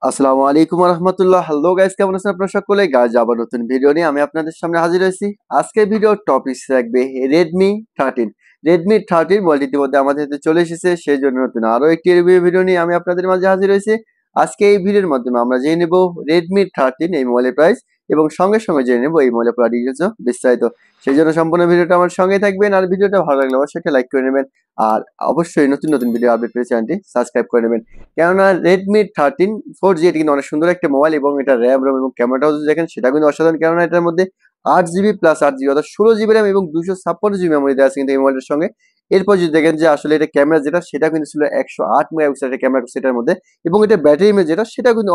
আসসালামু আলাইকুম রহমতুল্লাহ। Hello guys, কেমন আছেন আপনারা সকলে? গাইজ আবার নতুন ভিডিও নিয়ে আমি আপনাদের সামনে হাজির হয়েছি। আজকের ভিডিওর টপিক থাকবে রেডমি 13। রেডমি 13 মোবাইলটি ইতিমধ্যে আমাদের হাতে চলে এসেছে, সেই জন্য নতুন আরো একটি রিভিউ ভিডিও নিয়ে আমি আপনাদের মাঝে হাজির হয়েছি। আজকে এই ভিডিওর মাধ্যমে আমরা জেনে নেব রেডমি 13 এই মোবাইলের প্রাইস এবং সঙ্গে সঙ্গে জেনে নেব এই মোবাইলের পুরো ডিটেলস বিস্তারিত। সেই জন্য সম্পূর্ণ ভিডিওটা আমার সঙ্গে থাকবেন, আর ভিডিওটা ভালো লাগলে অবশ্যই একটা লাইক করে নেবেন, আর অবশ্যই নতুন নতুন ভিডিও আপডেট পেতে চ্যানেলটি সাবস্ক্রাইব করে নেবেন। কেননা রেডমি 13 4G এটি কিন্তু অনেক সুন্দর একটা মোবাইল, এবং এটা র্যাম এবং ক্যামেরাটাও যদি দেখেন সেটা কিন্তু অসাধারণ। কেননা এটার মধ্যে 8 জিবি প্লাস 8 জিবি অর্থাৎ 16 জিবি র্যাম এবং 256 জিবি মেমোরি দেওয়া আছে কিন্তু এই মোবাইলের সঙ্গে। এরপর যদি দেখেন যে আসলে এটা ক্যামেরা যেটা সেটা কিন্তু ছিল 108 মেগাপিক্সেলের ক্যামেরা সেটার মধ্যে, এবং এটা ব্যাটারি ইমেজ যেটা সেটা কিন্তু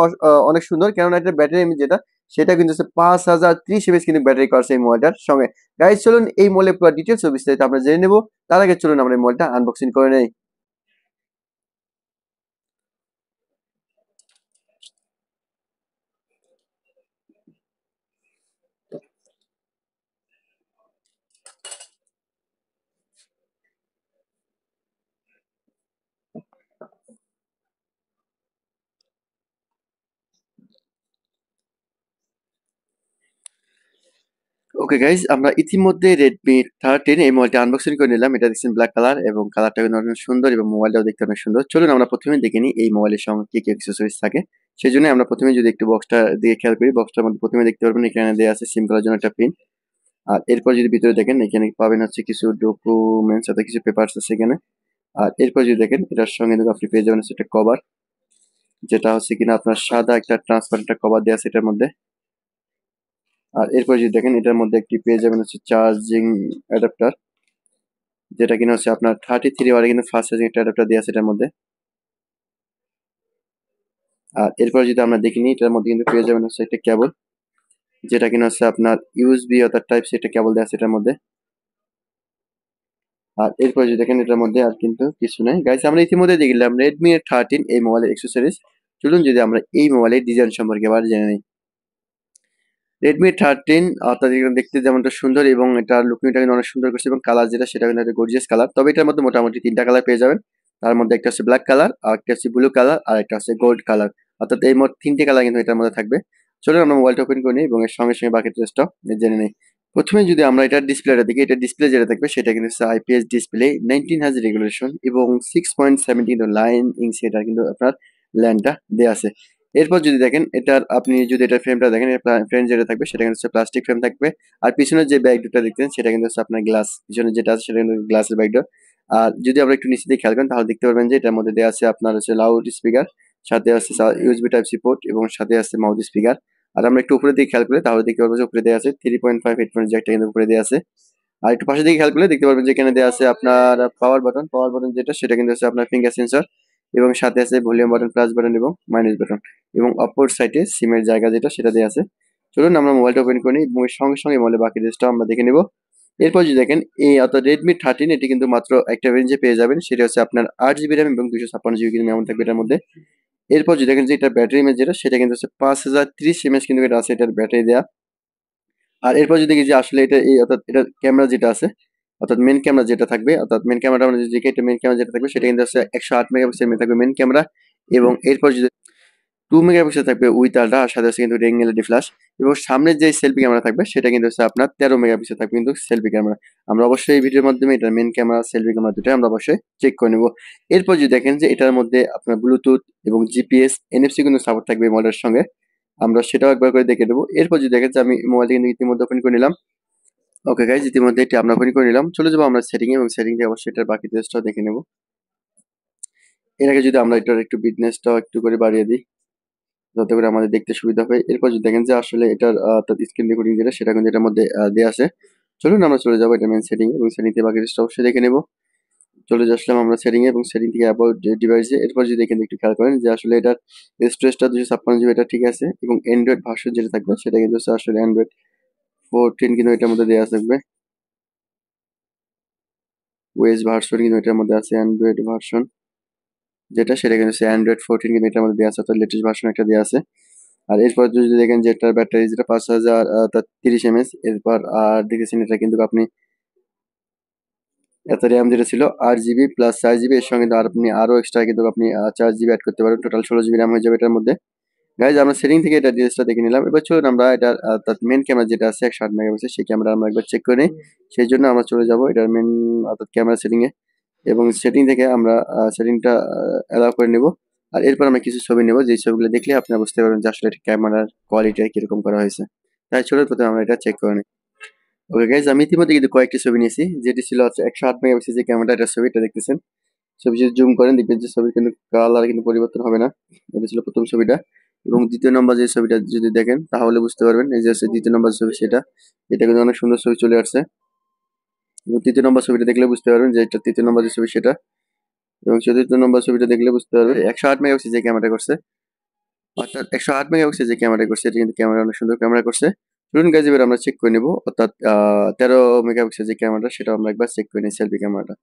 অনেক সুন্দর। কেননা এটা ব্যাটারি ইমেজ যেটা সেটা কিন্তু হচ্ছে 5030 mAh কিন্তু ব্যাটারি করছে এই মোবাইলটার সঙ্গে। গাইজ চলুন এই মোবাইলের পুরো ডিটেলস ও বিস্তারিত আমরা জেনে নেবো। তার আগে চলুন আমরা এই মোবাইলটা আনবক্সিং করে নেই। ওকে গাইজ, আমরা ইতিমধ্যে রেডমি 13 এই মোবাইলটা আনবক্সিং করে নিলাম। এটা দেখছেন ব্ল্যাক কালার, এবং কালারটা কিন্তু অনেক সুন্দর এবং মোবাইলটাও দেখতে অনেক সুন্দর। চলুন আমরা প্রথমে দেখে নিই এই মোবাইলের সঙ্গে কি কি অ্যাক্সেসরিজ থাকে। সেই জন্য আমরা প্রথমে যদি একটু বক্সটা দিয়ে খেয়াল করি, বক্সটার মধ্যে প্রথমে দেখতে পারবেন এখানে দেওয়া আছে সিম করার জন্য একটা পিন। আর এরপর যদি ভিতরে দেখেন এখানে পাবেন হচ্ছে কিছু ডকুমেন্টস অর্থাৎ কিছু পেপারস আছে এখানে। আর এরপর যদি দেখেন এটার সঙ্গে কিন্তু আপনি পেয়ে যাবেন হচ্ছে একটা কভার, যেটা হচ্ছে কিনা আপনার সাদা একটা ট্রান্সপারেন্ট একটা কভার দেওয়া আছে এটার মধ্যে। আর এরপর যদি দেখেন এটার মধ্যে একটি পেয়ে যাবেন হচ্ছে চার্জিং অ্যাডাপ্টার, যেটা কিনা হচ্ছে আপনার 33 ওয়াটের কিন্তু ফাস্ট চার্জিং একটা অ্যাডাপ্টার দেওয়া আছে এটার মধ্যে। আর এরপর যদি আমরা দেখি নিই এটার মধ্যে কিন্তু পেয়ে যাবেন হচ্ছে একটা কেবল, যেটা কিনা হচ্ছে আপনার ইউএসবি অর্থাৎ টাইপ সি একটা কেবল দেওয়া আছে এটার মধ্যে। আর এরপর যদি দেখেন এটার মধ্যে আর কিন্তু কিছু নাই। গাইস আমরা ইতিমধ্যে দেখলাম রেডমি 13 এই মোবাইলের অ্যাক্সেসরিজ। চলুন যদি আমরা এই মোবাইলের ডিজাইন সম্পর্কে আবার জেনে নিই। রেডমি 13 অর্থাৎ এখানে দেখতে যেমনটা সুন্দর এবং এটার লুকিংটা কিন্তু অনেক সুন্দর করছে, এবং কালার যেটা সেটা কিন্তু একটা গর্জিয়াস কালার। তবে এটার মধ্যে মোটামুটি তিনটা কালার পেয়ে যাবেন। তার মধ্যে একটা হচ্ছে ব্ল্যাক কালার, আর একটা হচ্ছে ব্লু কালার, আর একটা হচ্ছে গোল্ড কালার। অর্থাৎ এই মোট তিনটে কালার কিন্তু এটার মধ্যে থাকবে। চলুন আমরা মোবাইলটা ওপেন করে নিই এবং এর সঙ্গে সঙ্গে বাকি ড্রেসটা জেনে নিই। প্রথমে যদি আমরা এটার ডিসপ্লেটা দেখি, এটা ডিসপ্লে যেটা থাকবে সেটা কিন্তু হচ্ছে আইপিএস ডিসপ্লে, 19 হার্জ রেগুলেশন, এবং 6.7 লাইন ইঞ্চি এটা কিন্তু আপনার ল্যান্ডটা দেওয়া আছে। এরপর যদি দেখেন এটার আপনি যদি এটার ফ্রেমটা দেখেন, ফ্রেম যেটা থাকবে সেটা কিন্তু হচ্ছে প্লাস্টিক ফ্রেম থাকবে। আর পিছনের যে ব্যাক ডোরটা দেখতেন সেটা কিন্তু হচ্ছে আপনার গ্লাস, পিছনে যেটা আছে সেটা কিন্তু গ্লাসের ব্যাক ডোর। আর যদি আমরা একটু নিচে দিয়ে খেয়াল করেন তাহলে দেখতে পারবেন যে এটার মধ্যে দেওয়া আছে আপনার হচ্ছে লাউড স্পিকার, সাথে আছে ইউএসবি টাইপ সি পোর্ট, এবং সাথে আছে মাউথ স্পিকার। আর আমরা একটু উপরে দিকে খেয়াল করলে তাহলে দেখতে পারবো যে উপরে দেওয়া আছে 3.5 হেডফোন জ্যাকটা কিন্তু উপরে দেওয়া আছে। আর একটু পাশে দিকে খেয়াল করলে দেখতে পারবেন যে এখানে দেওয়া আছে আপনার পাওয়ার বাটন যেটা সেটা কিন্তু হচ্ছে আপনার ফিঙ্গার সেন্সর, এবং সাথে আছে ভলিউম বাটন, প্লাস বাটন এবং মাইনাস বাটন, এবং অপর সাইডে সিমের জায়গা যেটা সেটা দেওয়া আছে। চলুন আমরা মোবাইলটা ওপেন করি এবং এর সঙ্গে সঙ্গে মোবাইলের বাকি ডিটেলসটা আমরা দেখে নেব। এরপর যদি দেখেন এই অর্থাৎ রেডমি 13 এটি কিন্তু মাত্র একটা রেঞ্জে পেয়ে যাবেন, সেটা হচ্ছে আপনার 8 জিবি র্যাম এবং 256 জিবি কিন্তু মেমন থাকবে এটার মধ্যে। এরপর যদি দেখেন যে এটার ব্যাটারি ইমেজ যেটা সেটা কিন্তু হচ্ছে 5030 mAh কিন্তু এটা আছে এটার ব্যাটারি দেওয়া। আর এরপর যদি দেখি যে আসলে এটা এই অর্থাৎ এটার ক্যামেরা যেটা আছে, অর্থাৎ মেন ক্যামেরা যেটা থাকবে, অর্থাৎ মেন ক্যামেরাটা আমরা যদি দেখি এটা মেন ক্যামেরা যেটা থাকবে সেটা কিন্তু হচ্ছে 108 মেগাপিক্সেল থাকবে মেন ক্যামেরা। এবং এরপর যদি 2 মেগাপিক্সেল থাকবে উইথ আলট্রা, আর সাথে আছে কিন্তু রিং এলইডি ফ্ল্যাশ। এবং সামনের যে সেলফি ক্যামেরা থাকবে সেটা কিন্তু হচ্ছে আপনার 13 মেগাপিক্সেল থাকবে কিন্তু সেলফি ক্যামেরা। আমরা অবশ্যই এই ভিডিওর মাধ্যমে এটার মেন ক্যামেরা সেলফি ক্যামেরা দুটোই আমরা অবশ্যই চেক করে নেব। এরপর যদি দেখেন যে এটার মধ্যে আপনার ব্লুটুথ এবং জিপিএস এনএফসি কিন্তু সাপোর্ট থাকবে এই মডেলের সঙ্গে, আমরা সেটাও একবার করে দেখে দেবো। এরপর যদি দেখেন যে আমি মোবাইলটি কিন্তু ইতিমধ্যে ওপেন করে নিলাম। ওকে গাইজ, ইতিমধ্যে এটি আমরা ওপেন করে নিলাম। চলে যাবো আমরা সেটিং এবং সেটিং থেকে অবশ্যই এটার বাকি ডিটেলসটাও দেখে নেব। এর আগে যদি আমরা এটার একটু ব্রাইটনেসটাও একটু করে বাড়িয়ে দিই যাতে করে আমাদের দেখতে সুবিধা হয়। এরপর যদি দেখেন যে আসলে এটার স্ক্রিন রেকর্ডিং যেটা সেটা কিন্তু এটার মধ্যে দেওয়া আছে। চলুন আমরা চলে যাবো এটা মেন সেটিং এবং সেটিং থেকে বাকি ডিটেলসটা অবশ্যই দেখে নেব। চলে আসলাম আমরা সেটিং এবং সেটিং থেকে অ্যাবাউট ডিভাইসে। এরপর যদি এখানে একটু খেয়াল করেন যে আসলে এটার স্টোরেজটা 256 জিবি, এটা ঠিক আছে, এবং অ্যান্ড্রয়েড ভার্সন যেটা থাকবে সেটা কিন্তু হচ্ছে আসলে অ্যান্ড্রয়েড 14 কিন্তু এটার মধ্যে দেওয়া থাকবে। ওএস ভার্সন কিন্তু এটার মধ্যে আছে অ্যান্ড্রয়েড ভার্সন যেটা সেটা কিন্তু হচ্ছে অ্যান্ড্রয়েড 14 কিন্তু এটার মধ্যে দেওয়া আছে, অর্থাৎ লেটেস্ট ভার্সন একটা দেওয়া আছে। আর এরপর যদি দেখেন যে এটার ব্যাটারি যেটা 5030 mAh, এরপর আর দেখেছেন এটা কিন্তু আপনি এত র্যাম যেটা ছিল 8 জিবি প্লাস 4 জিবি, এর সঙ্গে কিন্তু আর আপনি আরো এক্সট্রা কিন্তু আপনি 4 জিবি অ্যাড করতে পারেন, টোটাল 16 জিবি র্যাম হয়ে যাবে এটার মধ্যে। গাইজ আমরা সেটিং থেকে এটা ডিটেলসটা দেখে নিলাম। এবার চলুন আমরা এটার অর্থাৎ মেন ক্যামেরা যেটা আছে 108 মেগাপিক্সেল সেই ক্যামেরা আমরা একবার চেক করে নিই। সেই জন্য আমরা চলে যাব এটার মেন অর্থাৎ ক্যামেরা সেটিং এ, এবং সেটিং থেকে আমরা সেটিংটা অ্যালাউ করে নেব। আর এরপর আমরা কিছু ছবি নেব, যেই ছবিগুলো দেখলে আপনারা বুঝতে পারবেন যে আসলে ক্যামেরার কোয়ালিটি কিরকম করা হয়েছে। তাই চলুন প্রথমে আমরা এটা চেক করে নিই। ওকে গাইজ, আমি ইতিমধ্যে কিন্তু কয়েকটি ছবি নিয়েছি, যেটি ছিল হচ্ছে 108 মেগাপিক্সেল যে ক্যামেরাটার ছবি, এটা দেখতেছেন। ছবি যদি জুম করেন দেখবেন যে ছবির কিন্তু কালার কিন্তু পরিবর্তন হবে না। এটা ছিল প্রথম ছবিটা। এবং দ্বিতীয় নম্বর যে ছবিটা যদি দেখেন তাহলে বুঝতে পারবেন, এই যে আছে দ্বিতীয় নম্বর ছবি সেটা, এটা কিন্তু অনেক সুন্দর ছবি চলে আসছে। এবং তৃতীয় নম্বর ছবিটা দেখলে বুঝতে পারবেন যে এটা তৃতীয় নম্বর যে ছবি সেটা। এবং চতুর্থ নম্বর ছবিটা দেখলে বুঝতে পারবেন 108 মেগাপিক্সেল যে ক্যামেরা করছে, অর্থাৎ 108 মেগাপিক্সেল যে ক্যামেরা করছে, এটা কিন্তু ক্যামেরা অনেক সুন্দর ক্যামেরা করছে। চলুন গাইজ এবার আমরা চেক করে নেব, অর্থাৎ 13 মেগাপিক্সেল যে ক্যামেরাটা সেটা আমরা একবার চেক করে নিই, সেলফি ক্যামেরাটা।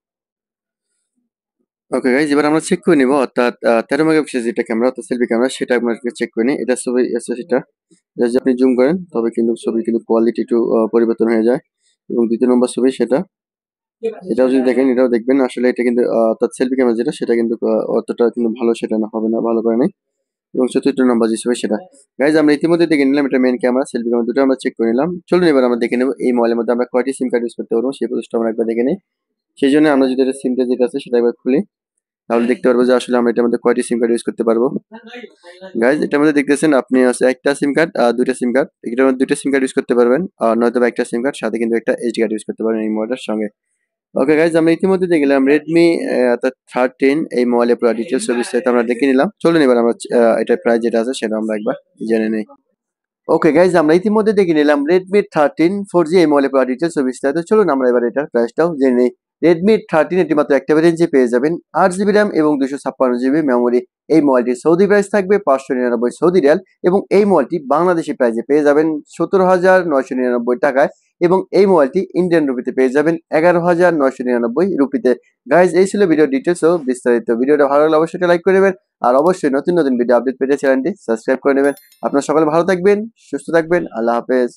ওকে গাইজ, এবার আমরা চেক করে নিব, অর্থাৎ 13 মেগাপিক্সেল যেটা ক্যামেরা অর্থাৎ সেলফি ক্যামেরা সেটা আমরা চেক করে নিই। এটা ছবি আছে সেটা, এটা যদি আপনি জুম করেন তবে কিন্তু ছবির কিন্তু কোয়ালিটি একটু পরিবর্তন হয়ে যায়। এবং দ্বিতীয় নম্বর ছবি সেটা, এটাও যদি দেখেন এটাও দেখবেন আসলে এটা কিন্তু অর্থাৎ সেলফি ক্যামেরা যেটা সেটা কিন্তু অতটা কিন্তু ভালো সেটা না হবে না, ভালো করে নাই। এবং চতুর্থ নম্বর যে ছবি সেটা। গাইজ আমরা ইতিমধ্যে দেখে নিলাম এটা মেইন ক্যামেরা, সেলফি ক্যামেরা দুটো আমরা চেক করে নিলাম। চলুন এবার আমরা দেখে নেব এই মোবাইলের মধ্যে আমরা কয়টি সিম কার্ড ইউজ করতে পারবো সেই প্রসেসটা আমরা একবার দেখে নিই। সেই জন্য আমরা যদি এটা সিমটা যেটা আছে সেটা একবার খুলি, তাহলে দেখতে পারবো যে আসলে আমরা এটার মধ্যে কয়টি সিম কার্ড ইউজ করতে পারবো। গাইজ এটার মধ্যে দেখতেছেন আপনি আছে একটা সিম কার্ড, দুইটা সিম কার্ড, এটার মধ্যে দুইটা সিম কার্ড ইউজ করতে পারবেন, আর নয়তো বা একটা সিম কার্ড সাথে কিন্তু একটা এইচডি কার্ড ইউজ করতে পারবেন এই মোবাইলটার সঙ্গে। ওকে গাইজ, আমরা ইতিমধ্যে দেখে গেলাম রেডমি অর্থাৎ 13 এই মোবাইলের পুরো ডিটেলস বিস্তারিত আমরা দেখে নিলাম। চলুন এবার আমরা এটার প্রাইস যেটা আছে সেটা আমরা একবার জেনে নিই। ওকে গাইজ, আমরা ইতিমধ্যে দেখে নিলাম রেডমি 13 4G এই মোবাইলের পুরো ডিটেলস বিস্তারিত। চলুন আমরা এবার এটার প্রাইসটাও জেনে নিই। রেডমি 13 এটি মাত্র একটা ভ্যারিয়েন্টে পেয়ে যাবেন 8GB র্যাম এবং 256GB মেমোরি। এই মোবাইলটির সৌদি প্রাইস থাকবে 599 সৌদি রিয়াল, এবং এই মোবাইলটি বাংলাদেশি প্রাইসে পেয়ে যাবেন 17,999 টাকায়, এবং এই মোবাইলটি ইন্ডিয়ান রুপিতে পেয়ে যাবেন 11,999 রুপিতে। গাইজ এই ছিল ভিডিও ডিটেলস ও বিস্তারিত। ভিডিওটা ভালো লাগলে অবশ্যই লাইক করে নেবেন, আর অবশ্যই নতুন নতুন ভিডিও আপডেট পেতে চ্যানেলটি সাবস্ক্রাইব করে নেবেন। আপনারা সকলে ভালো থাকবেন, সুস্থ থাকবেন, আল্লাহ হাফেজ।